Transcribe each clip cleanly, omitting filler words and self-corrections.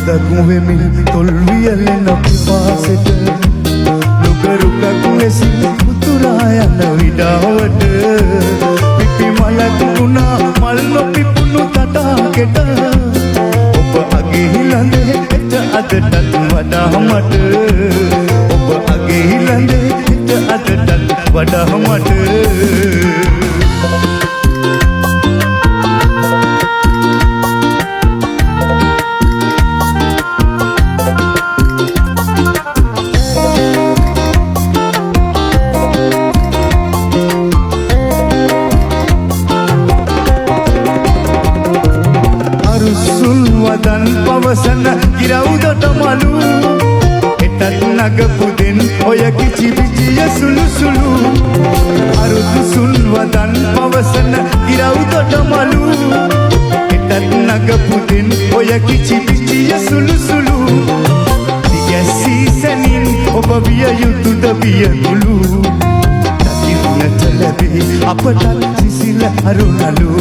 පොදක් වෙමින් තොල් වියලෙන පිපාසෙට නුගරුකක් ලෙසින් උතුරා යන විඩාවට පිපි මලක් වුණා මල් නොපිපුණු තටාකෙට ඔබ අගේ ළඳේ එට අදටත් වඩා මට ඔබ අගේ ළඳේ එට අදටත් වඩා මට වදන් පවසන ගිරවුදට මලු එටත් නගපුදෙන් ඔය කිචි පිචිය සුළු සුළු අරුදු සුන් වදන් පවසන ගිරවුදට මලු එටත් නගපුදෙන් ඔය කිචි පිචිය සුළු සුළු දිගැසී සැනින් ඔබ විය යුතුද වියගුළු දකින්නට ලැබේ අපටත් සිසිල අරුණලු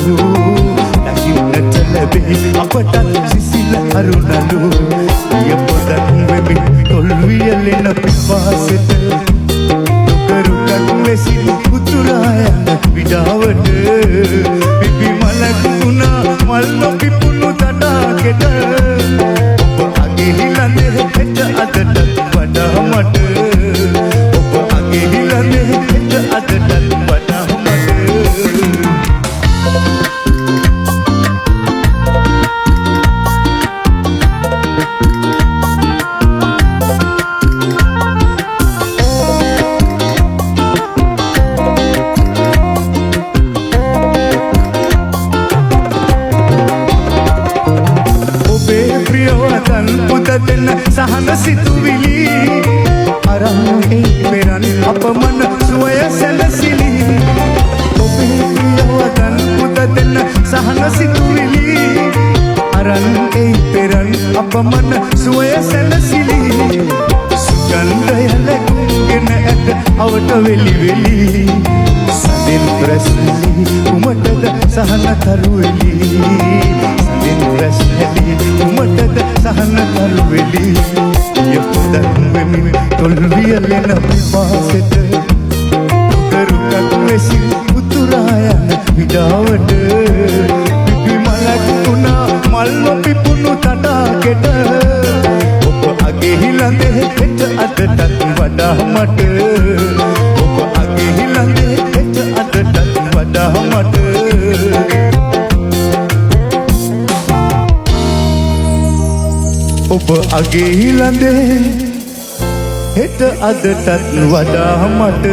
දකින්නට ලැබේ අපටත් සිසිල අරුණලු පිය පොදක් වෙමින් තොල් වියලෙන පිපාසෙට නුගරුකක් ලෙසින් උතුරා යන විඩාවට පිපි මලක් වුණා මල් නොපිපුණු තටාකෙට ඔබ අගේ ළඳේ එට අදටත් වඩා මට ඔබ අගේ ළඳේ එට අදටත් වඩා මට පුදදෙන සහන සිතුවිලි අරන් පෙරන් අපමණ සුවය සැලසිලි ඔබේ ප්‍රියවදන් පුදදෙන සහන සිතුවිලි අරන් පෙරන් අපමණ සුවය සැලසිලි සුගන්ධය ලැබුගෙන ඇත අවට වෙලි වෙලි සදින් ප්‍රශ්නලි උමටද සහන තරුවෙලි සදින් ප්‍රශ්නලි උමටද සහන තරුවෙලි පිය පොදක් වෙමින් තොල් වියලෙන පිපාසෙට නුගරුකක් ලෙසින් උතුරා යන විඩාවට පිපි මලක් වුණා මල් නොපිපුණු තටාකෙට ඔබ අගේ ළඳේ එට අදටත් වඩා මට ඔබ අගේ ළඳේ එට අදටත් වඩා මට ඔබ අගේ ළඳේ හෙට අදටත් වඩා මට